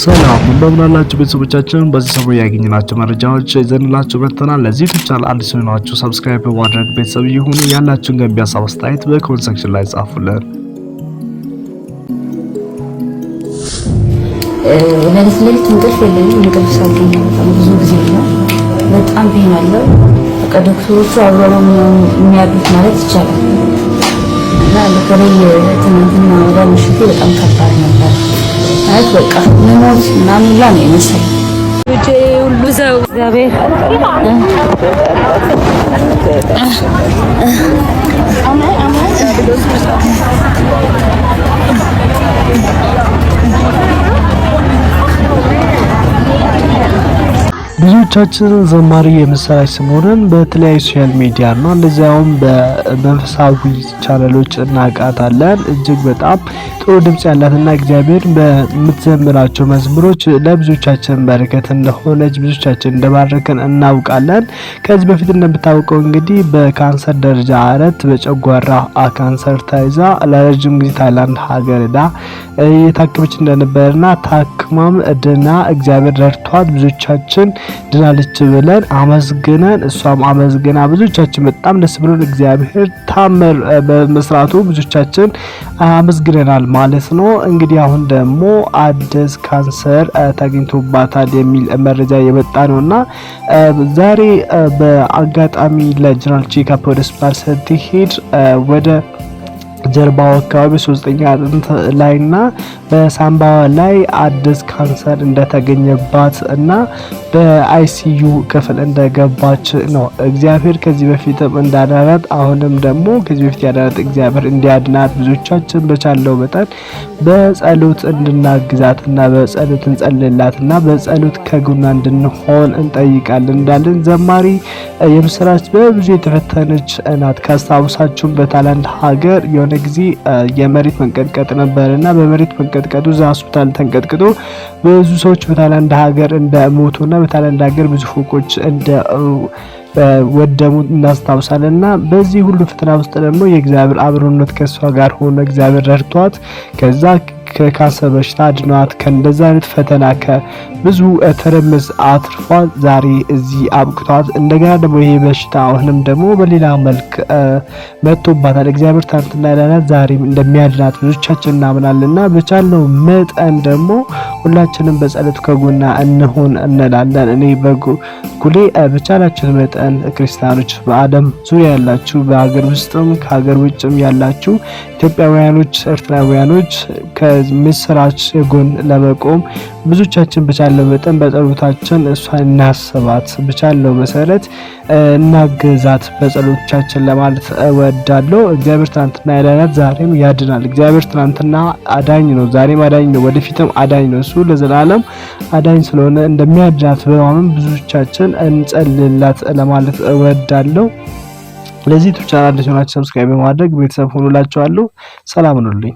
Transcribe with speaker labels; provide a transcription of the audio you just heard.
Speaker 1: ሰላም እንደምን አላችሁ ቤተሰቦቻችን። በዚህ ሰሞን ያገኘናቸው መረጃዎች ይዘንላችሁ መጥተናል። ለዚህ ቻናል አዲስ ሆናችሁ ሰብስክራይብ በማድረግ ቤተሰብ ይሁኑ። ያላችሁን ገንቢ ሀሳብ አስተያየት በኮሜንት ሴክሽን ላይ ጻፉልን።
Speaker 2: ለሌሊት እንቅልፍ የለኝም። እንቅልፍ ሳገኝ በጣም ብዙ ጊዜ ነው። በጣም ፔን አለው። በቃ ዶክተሮቹ አብረው የሚያዱት ማለት ይቻላል። እና ለከላይ ትናንትና ወደ ምሽቱ በጣም ከባድ ነበር። ማለት በቃ ሞት ምናምን ላ ነው የመሰለኝ። ልጄ ሁሉ ሰው እግዚአብሔር
Speaker 1: ብዙዎቻችን ዘማሪ የምስራች ስምኦንን በተለያዩ ሶሻል ሚዲያ እና እንደዚያውም በመንፈሳዊ ቻናሎች እናውቃታለን። እጅግ በጣም ጥሩ ድምጽ ያላትና እግዚአብሔር በምትዘምራቸው መዝሙሮች ለብዙዎቻችን በረከት እንደሆነች ብዙዎቻችን እንደባረከን እናውቃለን። ከዚህ በፊት እንደምታውቀው እንግዲህ በካንሰር ደረጃ 4 በጨጓራ ካንሰር ተይዛ ለረጅም ጊዜ ታይላንድ ሀገር ሄዳ የታከመች እንደነበርና ታክማም ድና እግዚአብሔር ረድቷት ብዙዎቻችን ድናለች ብለን አመስግነን እሷም አመስግና ብዙዎቻችን በጣም ደስ ብሎን እግዚአብሔር ታምር በመስራቱ ብዙዎቻችን አመስግነናል ማለት ነው። እንግዲህ አሁን ደግሞ አዲስ ካንሰር ተገኝቶባታል የሚል መረጃ የመጣ ነውና ዛሬ በአጋጣሚ ለጀነራል ቼክአፕ ወደ ሆስፒታል ስትሄድ ወደ ጀርባው አካባቢ 3ኛ አጥንት ላይና በሳምባዋ ላይ አዲስ ካንሰር እንደተገኘባት እና በአይሲዩ ክፍል እንደገባች ነው። እግዚአብሔር ከዚህ በፊትም እንዳዳናት አሁንም ደግሞ ከዚህ በፊት ያዳናት እግዚአብሔር እንዲያድናት ብዙዎቻችን በቻለው መጠን በጸሎት እንድናግዛትና በጸሎት እንጸልላትና በጸሎት ከጎኗ እንድንሆን እንጠይቃለን እንዳለን ዘማሪ የምስራች በብዙ የተፈተነች ናት። ካስታውሳችሁ በታይላንድ ሀገር የሆነ ጊዜ የመሬት መንቀጥቀጥ ነበርና በመሬት መንቀጥቀጡ እዛ ሆስፒታል ተንቀጥቅጦ ብዙ ሰዎች በታይላንድ ሀገር እንደሞቱና በታይላንድ ሀገር ብዙ ፎቆች እንደ ወደሙ እናስታውሳለንና በዚህ ሁሉ ፈተና ውስጥ ደግሞ የእግዚአብሔር አብሮነት ከሷ ጋር ሆኖ እግዚአብሔር ረድቷት ከዛ ከካንሰር በሽታ አድኗት ከእንደዛ አይነት ፈተና ከብዙ ትርምስ አትርፏት ዛሬ እዚህ አብቅቷት እንደገና ደግሞ ይሄ በሽታ አሁንም ደግሞ በሌላ መልክ መጥቶባታል። እግዚአብሔር ትናንትና ያዳናት ዛሬም እንደሚያድናት ብዙዎቻችን እናምናለንና በቻልነው መጠን ደግሞ ሁላችንም በጸሎት ከጎና እንሆን እንላለን። እኔ በጉሌ በቻላችሁ መጠን ክርስቲያኖች በዓለም ዙሪያ ያላችሁ በሀገር ውስጥም ከሀገር ውጭም ያላችሁ ኢትዮጵያውያኖች ኤርትራውያኖች ከምስራች ጎን ለመቆም ብዙዎቻችን በቻለው መጠን በጸሎታችን እሷን እናስባት፣ በቻለው መሰረት እናገዛት በጸሎታችን ለማለት እወዳለሁ። እግዚአብሔር ትናንትና ያዳናት ዛሬም ያድናል። እግዚአብሔር ትናንትና አዳኝ ነው፣ ዛሬም አዳኝ ነው፣ ወደፊትም አዳኝ ነው። እሱ ለዘላለም አዳኝ ስለሆነ እንደሚያድናት በማመን ብዙዎቻችን እንጸልይላት ለማለት እወዳለሁ። ለዚህ ቻናል አዲስ ሆናችሁ ሰብስክራይብ በማድረግ ቤተሰብ ሁኑላችኋለሁ። ሰላም ሁኑልኝ።